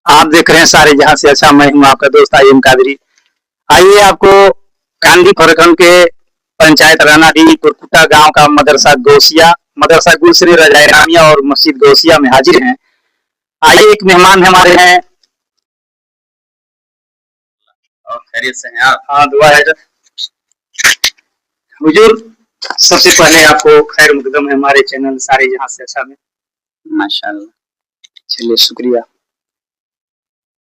आप देख रहे हैं सारे जहां से अच्छा। मैं हूं आपका दोस्त आईएम कादरी। आइए आपको कांडी प्रखंड के पंचायत रानाडीह कुरकुटा गांव का मदरसा गुलशरी रजाई रामिया और मस्जिद गौसिया में हाजिर हैं। आइए, एक मेहमान हमारे हैं। और खैरियत से हैं आप? हाँ, दुआ है हुजूर। सबसे पहले आपको खैर मुकदम है हमारे चैनल सारे जहां से अच्छा में। माशाल्लाह। चलिए, शुक्रिया।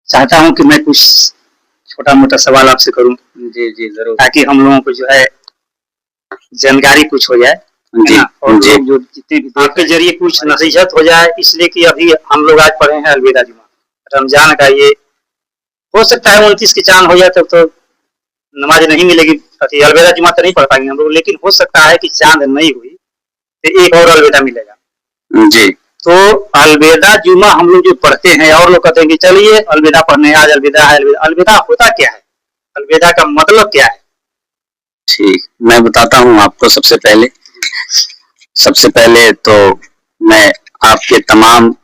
चाहता हूं कि मैं कुछ छोटा मोटा सवाल आपसे करूं। जी जी जरूर, ताकि हम लोगों को जो है जानकारी कुछ हो जाए जी। और जी लोग जो जितने भी आपके जरिए कुछ नसीहत हो जाए, इसलिए कि अभी हम लोग आज पढ़े हैं अलविदा जुमा रमजान का। ये हो सकता है 29 की चांद हो जाए तब तो नमाज नहीं मिलेगी, अलविदा जुमा तो नहीं पढ़ पाएंगे हम लोग, लेकिन हो सकता है कि चांद नहीं हुई तो एक और अलविदा मिलेगा। जी। तो अलविदा जुमा हम लोग जो पढ़ते हैं और लोग कहते हैं कि चलिए अलविदा पढ़ने, आज अलविदा है। अलविदा होता क्या है? अलविदा का मतलब क्या है? ठीक, मैं बताता हूँ आपको। सबसे पहले तो मैं आपके तमाम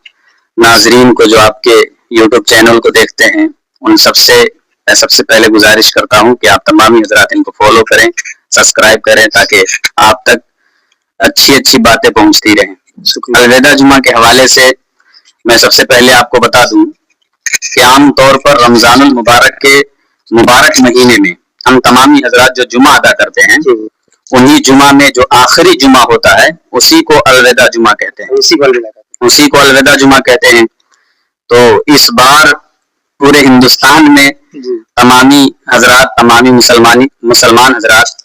नाजरीन को जो आपके यूट्यूब चैनल को देखते हैं मैं सबसे पहले गुजारिश करता हूँ कि आप तमाम ही हजरात इनको फॉलो करें, सब्सक्राइब करें, ताकि आप तक अच्छी अच्छी बातें पहुंचती रहें। अलविदा जुमा के हवाले से मैं सबसे पहले आपको बता दूं कि आम तौर पर रमजानुल मुबारक के मुबारक महीने में हम तमामी हजरात जो जुमा अदा करते हैं, उन्हीं जुमा में जो आखिरी जुमा होता है उसी को अलविदा जुमा कहते हैं। उसी को अलविदा जुमा कहते हैं। तो इस बार पूरे हिंदुस्तान में तमामी हजरात, तमामी मुसलमान हजरात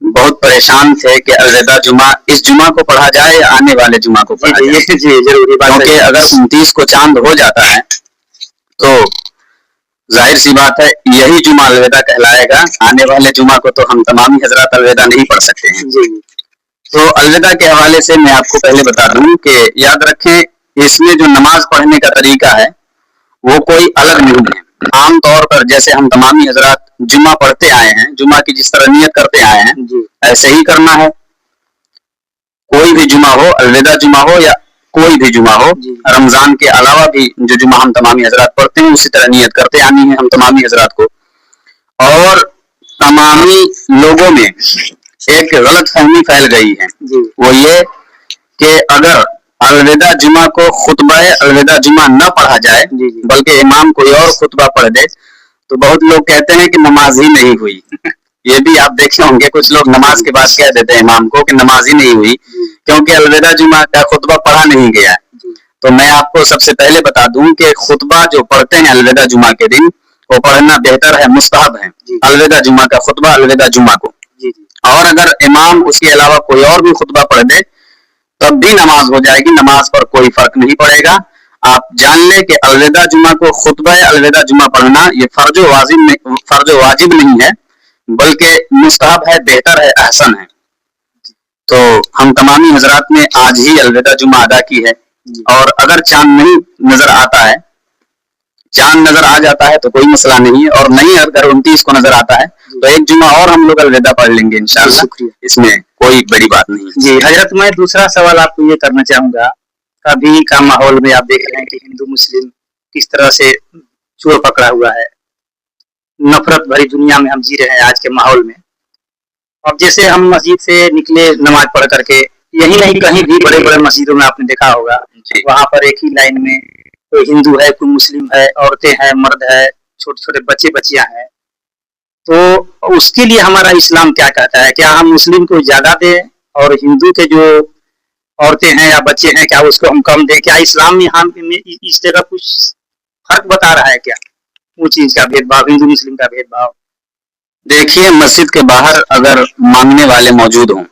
बहुत परेशान थे कि अलविदा जुमा इस जुमा को पढ़ा जाए या आने वाले जुमा को पढ़ा जाए। जी जरूरी बात, क्योंकि अगर 29 को चांद हो जाता है तो जाहिर सी बात है यही जुमा अलविदा कहलाएगा। आने वाले जुमा को तो हम तमामी हजरात अलविदा नहीं पढ़ सकते हैं। जी। तो अलविदा के हवाले से मैं आपको पहले बता दूं कि याद रखें, इसमें जो नमाज पढ़ने का तरीका है वो कोई अलग नहीं है। आम तौर पर जैसे हम तमामी हजरात जुमा पढ़ते आए हैं, जुमा की जिस तरह नियत करते आए हैं, ऐसे ही करना है। कोई भी जुमा हो, अलविदा जुमा हो या कोई भी जुमा हो, रमजान के अलावा भी जो जुमा हम तमामी हजरात पढ़ते हैं उसी तरह नियत करते आनी है हम तमामी हजरात को। और तमामी लोगों में एक गलत फहमी फैल गई है, वो ये कि अगर अलविदा जुमा को खुतबा अलविदा जुमा न पढ़ा जाए बल्कि इमाम कोई और खुतबा पढ़ दे तो बहुत लोग कहते हैं कि नमाज ही नहीं हुई। ये भी आप देखे होंगे, कुछ लोग नमाज के बाद कह देते हैं इमाम को कि नमाज ही नहीं हुई क्योंकि अलविदा जुमा का खुतबा पढ़ा नहीं गया। तो मैं आपको सबसे पहले बता दूं कि खुतबा जो पढ़ते हैं अलविदा जुमा के दिन वो पढ़ना बेहतर है, मुस्तहब है, अलविदा जुमा का खुतबा अलविदा जुमा को। और अगर इमाम उसके अलावा कोई और भी खुतबा पढ़ दे तब भी नमाज हो जाएगी, नमाज पर कोई फर्क नहीं पड़ेगा। आप जान ले कि अलविदा जुमा को खुतबा अलविदा जुमा पढ़ना ये फर्जो वाजिब नहीं है बल्कि मुस्तहब है, बेहतर है, अहसन है। तो हम तमामी हजरात ने आज ही अलविदा जुमा अदा की है। और अगर चांद नहीं नजर आता है, चांद नजर आ जाता है तो कोई मसला नहीं है, और नहीं अगर 29 को नजर आता है तो एक जुमा और हम लोग अलविदा पढ़ लेंगे इंशाअल्लाह, इसमें कोई बड़ी बात नहीं। जी हजरत, मैं दूसरा सवाल आपको ये करना चाहूंगा। अभी का माहौल में आप देख रहे हैं कि हिंदू मुस्लिम किस तरह से चोर पकड़ा हुआ है, नफरत भरी दुनिया में हम जी रहे हैं आज के माहौल में। अब जैसे हम मस्जिद से निकले नमाज पढ़ करके, यही नहीं कहीं भी बड़े बड़े मस्जिदों में आपने देखा होगा, वहां पर एक ही लाइन में कोई हिंदू है, कोई मुस्लिम है, औरतें हैं, मर्द है, छोटे छोटे बच्चे बच्चियां हैं। तो उसके लिए हमारा इस्लाम क्या कहता है? क्या हम मुस्लिम को ज्यादा दें और हिंदू के जो औरतें हैं या बच्चे हैं क्या उसको हम कम दें? क्या इस्लाम में हम इस जगह कुछ फर्क बता रहा है क्या? वो चीज का भेदभाव, हिंदू मुस्लिम का भेदभाव। देखिए, मस्जिद के बाहर अगर मांगने वाले मौजूद हों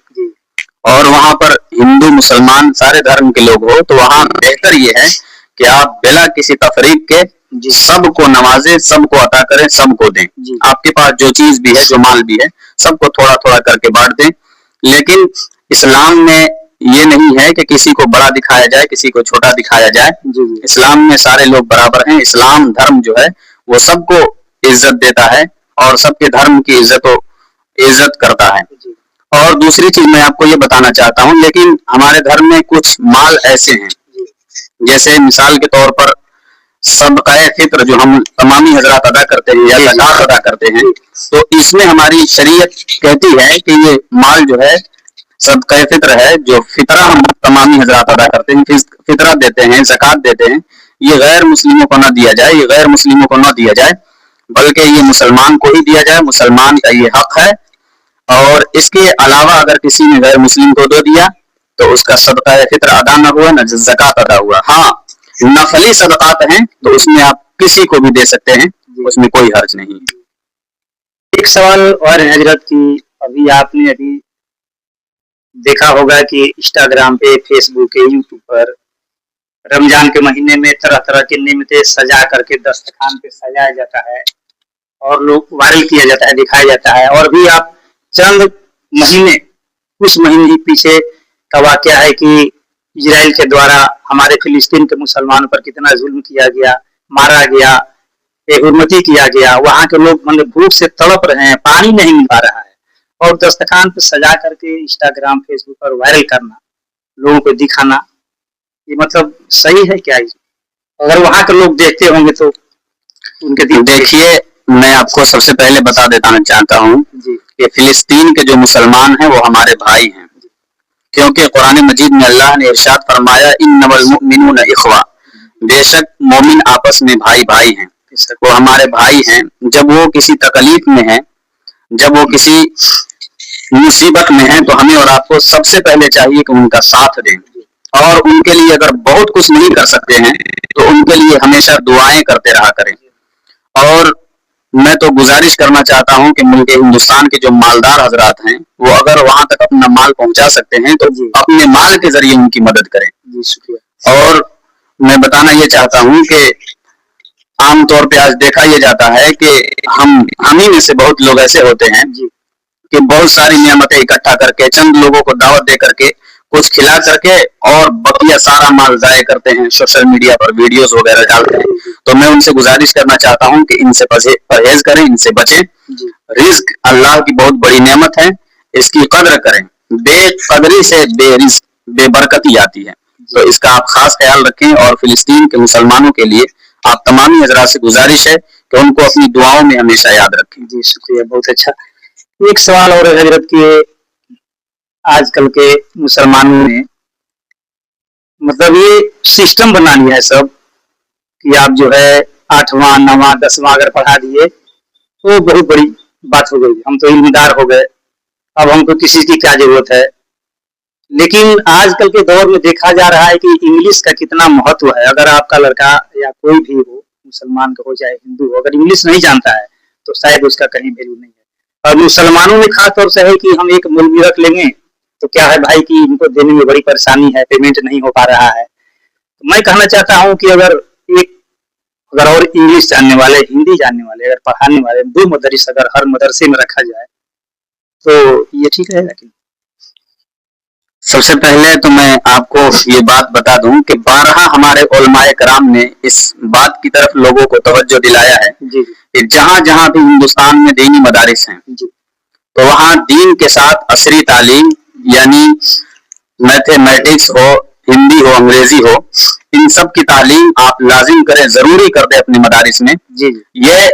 और वहां पर हिंदू मुसलमान सारे धर्म के लोग हो तो वहां बेहतर ये है कि आप बिना किसी तफरीक के सबको नवाजे, सबको अता करें, सबको दें। आपके पास जो चीज भी है, जो माल भी है, सबको थोड़ा थोड़ा करके बांट दें। लेकिन इस्लाम में ये नहीं है कि किसी को बड़ा दिखाया जाए, किसी को छोटा दिखाया जाए। इस्लाम में सारे लोग बराबर हैं। इस्लाम धर्म जो है वो सबको इज्जत देता है और सबके धर्म की इज्जत करता है। और दूसरी चीज मैं आपको ये बताना चाहता हूँ, लेकिन हमारे धर्म में कुछ माल ऐसे हैं, जैसे मिसाल के तौर पर सदका फित्र जो हम तमामी हजरात अदा करते हैं या ज़कात अदा करते हैं, तो इसमें हमारी शरीयत कहती है कि ये माल जो है सदका फित्र है, जो फितरा हम तमामी हजरात अदा करते हैं, फितरा देते हैं, ज़कात देते हैं, ये गैर मुस्लिमों को न दिया जाए, ये गैर मुस्लिमों को न दिया जाए, बल्कि ये मुसलमान को ही दिया जाए। मुसलमान का ये हक है। और इसके अलावा अगर किसी ने गैर मुस्लिम को दे दिया तो उसका सदका फित्र अदा न हुआ, न ज़कात अदा हुआ। हाँ, नफली सदकात हैं तो उसमें आप किसी को भी दे सकते हैं, उसमें कोई हर्ज नहीं। एक सवाल और है हजरत की, अभी आपने देखा होगा कि इंस्टाग्राम पे, फेसबुक पे, यूट्यूब पर रमजान के महीने में तरह तरह के निमतें सजा करके दस्तरखान पे सजाया जाता है और लोग वायरल किया जाता है, दिखाया जाता है। और भी आप चंद महीने, कुछ महीने ही पीछे का वाकया है कि इजराइल के द्वारा हमारे फिलिस्तीन के मुसलमानों पर कितना जुल्म किया गया, मारा गया, बेहुरमती किया गया। वहां के लोग मतलब भूख से तड़प रहे हैं, पानी नहीं मिल पा रहा है, और दस्तरखान पे सजा करके इंस्टाग्राम, फेसबुक पर वायरल करना, लोगों को दिखाना, ये मतलब सही है क्या? अगर वहां के लोग देखते होंगे तो उनके देखिए, मैं आपको सबसे पहले बता देना चाहता हूँ कि फिलिस्तीन के जो मुसलमान हैं वो हमारे भाई हैं, क्योंकि कुरान मजीद में अल्लाह ने इरशाद फरमाया इन्नमल मुमिनून इख्वा, बेशक मोमिन आपस में भाई भाई हैं, वो हमारे भाई हैं। जब वो किसी तकलीफ में है, जब वो किसी मुसीबत में है, तो हमें और आपको सबसे पहले चाहिए कि उनका साथ दें, और उनके लिए अगर बहुत कुछ नहीं कर सकते हैं तो उनके लिए हमेशा दुआएं करते रहा करें। और मैं तो गुजारिश करना चाहता हूं कि मुल्क हिंदुस्तान के जो मालदार हजरात हैं वो अगर वहां तक अपना माल पहुंचा सकते हैं तो अपने माल के जरिए उनकी मदद करें। और मैं बताना ये चाहता हूं कि आमतौर पे आज देखा यह जाता है कि हम ही में से बहुत लोग ऐसे होते हैं कि बहुत सारी नियामतें इकट्ठा करके, चंद लोगों को दावत दे करके, कुछ खिला करके और बकिया सारा माल जाया करते हैं, सोशल मीडिया पर वीडियोस वगैरह डालते हैं। तो मैं उनसे गुजारिश करना चाहता हूं कि इनसे परहेज करें, इनसे बचें। रिज्क अल्लाह की बहुत बड़ी नेमत है, इसकी कदर करें। बेकदरी से बेरिज्क, बेबरकती आती है, तो इसका आप खास ख्याल रखें। और फिलिस्तीन के मुसलमानों के लिए आप तमामी हजरात से गुजारिश है कि उनको अपनी दुआओं में हमेशा याद रखें। जी शुक्रिया, बहुत अच्छा। एक सवाल और हजरत की, आजकल के मुसलमानों ने मतलब ये सिस्टम बना लिया है सब कि आप जो है 8वां 9वां 10वां अगर पढ़ा दिए तो बहुत बड़ी बात हो गई, हम तो इल्मदार हो गए, अब हमको किसी की क्या जरूरत है। लेकिन आजकल के दौर में देखा जा रहा है कि इंग्लिश का कितना महत्व है। अगर आपका लड़का या कोई भी हो, मुसलमान का हो चाहे हिंदू हो, अगर इंग्लिश नहीं जानता है तो शायद उसका कहीं वैल्यू नहीं है। और मुसलमानों में खास तौर से है कि हम एक मौलवी रख लेंगे तो क्या है भाई कि इनको देने में बड़ी परेशानी है, पेमेंट नहीं हो पा रहा है। तो मैं कहना चाहता हूं कि अगर और इंग्लिश जानने वाले, हिंदी जानने वाले, अगर पढ़ाने वाले 2 मदरस अगर हर मदरसे में रखा जाए तो ये ठीक रहेगा कि? सबसे पहले तो मैं आपको ये बात बता दूं कि 12 हमारे उलमाए कराम ने इस बात की तरफ लोगों को तवज्जो दिलाया है कि जहां जहां भी हिंदुस्तान में दीनी मदारिस हैं तो वहां दीन के साथ असरी तालीम, यानी मैथमेटिक्स हो, हिंदी हो, अंग्रेजी हो, इन सब की तालीम आप लाजिम करें, जरूरी कर दे अपने मदारिस में। ये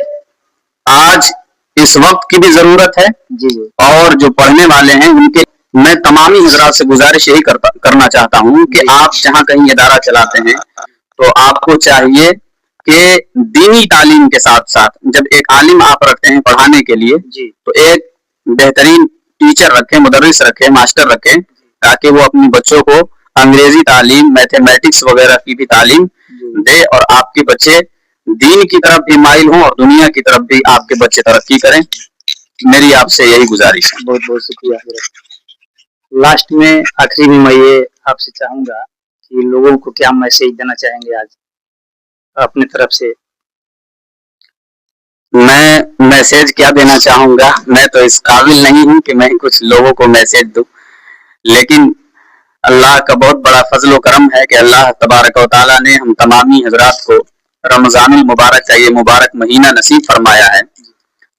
आज इस वक्त की भी जरूरत है। और जो पढ़ने वाले हैं उनके, मैं तमामी हजरात से गुजारिश यही करना चाहता हूं कि आप जहां कहीं इदारा चलाते हैं तो आपको चाहिए कि दीनी तालीम के साथ साथ जब एक आलिम आप रखते हैं पढ़ाने के लिए तो एक बेहतरीन टीचर रखें, मुदर्रिस रखें, मास्टर रखें, ताकि वो अपने बच्चों को अंग्रेजी तालीम, मैथमेटिक्स वगैरह की भी तालीम दे और आपके बच्चे दीन की तरफ भी माइल हों और दुनिया की तरफ भी आपके बच्चे तरक्की करें। मेरी आपसे यही गुजारिश है। बहुत बहुत शुक्रिया। लास्ट में, आखिरी में मैं ये आपसे चाहूंगा कि लोगों को क्या मैसेज देना चाहेंगे आज अपनी तरफ से? मैं मैसेज क्या देना चाहूंगा, मैं तो इस काबिल नहीं हूं कि मैं कुछ लोगों को मैसेज दूं, लेकिन अल्लाह का बहुत बड़ा फजल करम है कि अल्लाह तबारक व तआला ने हम तमामी हजरात को रमजानुल मुबारक का ये मुबारक महीना नसीब फरमाया है।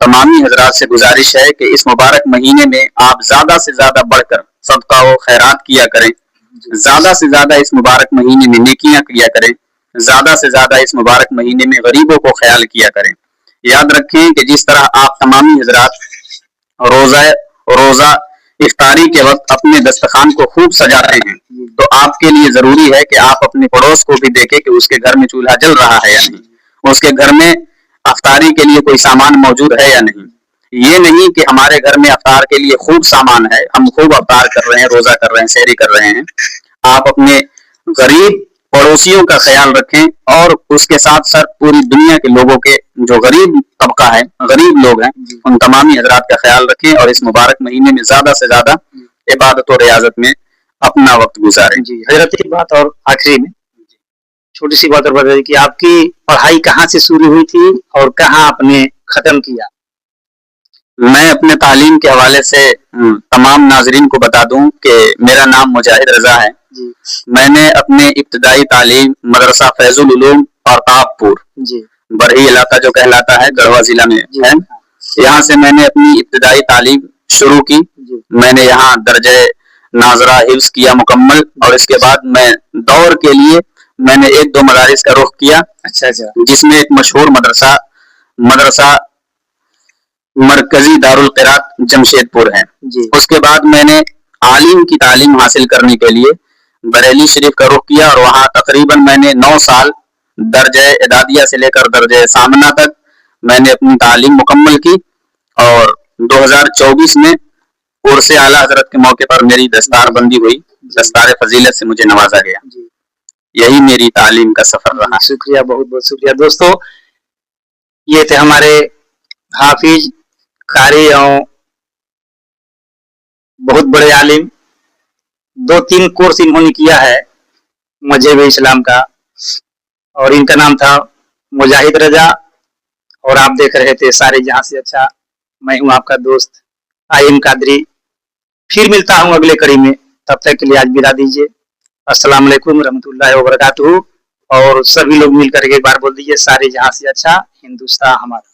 तमामी हजरात से गुजारिश है कि इस मुबारक महीने में आप ज्यादा से ज्यादा बढ़कर सदका व खैरात किया करें, ज्यादा से ज्यादा इस मुबारक महीने में नेकियां किया करें, ज्यादा से ज्यादा इस मुबारक महीने में गरीबों को ख्याल किया करें। याद रखें कि जिस तरह आप तमामी हजरात रोजा इफ्तारी के वक्त अपने दस्तरखान को खूब सजाते हैं, तो आपके लिए जरूरी है कि आप अपने पड़ोस को भी देखें कि उसके घर में चूल्हा जल रहा है या नहीं, उसके घर में अफ्तारी के लिए कोई सामान मौजूद है या नहीं। ये नहीं कि हमारे घर में अफ्तार के लिए खूब सामान है, हम खूब अफ्तार कर रहे हैं, रोजा कर रहे हैं, सहरी कर रहे हैं। आप अपने गरीब पड़ोसियों का ख्याल रखें और उसके साथ साथ पूरी दुनिया के लोगों के जो गरीब तबका है, गरीब लोग हैं, उन तमामी हजरात का ख्याल रखें और इस मुबारक महीने में ज्यादा से ज्यादा इबादत और रियाजत में अपना वक्त गुजारें। जी हजरत, एक बात और आखिरी में छोटी सी बात और बताइए कि आपकी पढ़ाई कहाँ से शुरू हुई थी और कहाँ आपने खत्म किया? मैं अपने तालीम के हवाले से तमाम नाजरीन को बता दूं कि मेरा नाम मुजाहिद रजा है। मैंने अपने इब्तदाई तालीम मदरसा फैजुल उलूम परतापपुर, बरही इलाका जो कहलाता है, गढ़वा जिला में है, यहाँ से मैंने अपनी इब्तदाई तालीम शुरू की। मैंने यहाँ दर्जे नाजरा हिफ्ज किया मुकम्मल, और इसके बाद मैं दौर के लिए मैंने 1-2 मदारिस का रुख किया। अच्छा, जिसमें एक मशहूर मदरसा मरकजी दारुल क़िरात जमशेदपुर है। उसके बाद मैंने आलिम की तालीम हासिल करने के लिए बरेली शरीफ का रुख किया, और वहाँ तकरीबन मैंने 9 साल दर्जे इदादिया से लेकर दर्जे सामना तक मैंने अपनी तालीम मुकम्मल की, और 2024 में उर्स आला हजरत के मौके पर मेरी दस्तार बंदी हुई, दस्तार फजीलत से मुझे नवाजा गया। यही मेरी तालीम का सफर रहा। शुक्रिया, बहुत बहुत शुक्रिया। दोस्तों, ये थे हमारे हाफिज, कारी और बहुत बड़े आलिम। 2-3 कोर्स इन्होंने किया है मजहब इस्लाम का, और इनका नाम था मुजाहिद रजा, और आप देख रहे थे सारे जहां से अच्छा। मैं हूं आपका दोस्त आइम कादरी। फिर मिलता हूं अगले कड़ी में, तब तक के लिए आज विदा दीजिए। अस्सलाम वालेकुम रहमतुल्लाहि व बरकातुहू। और सभी लोग मिलकर एक बार बोल दीजिए, सारे जहां से अच्छा हिंदुस्तान हमारा।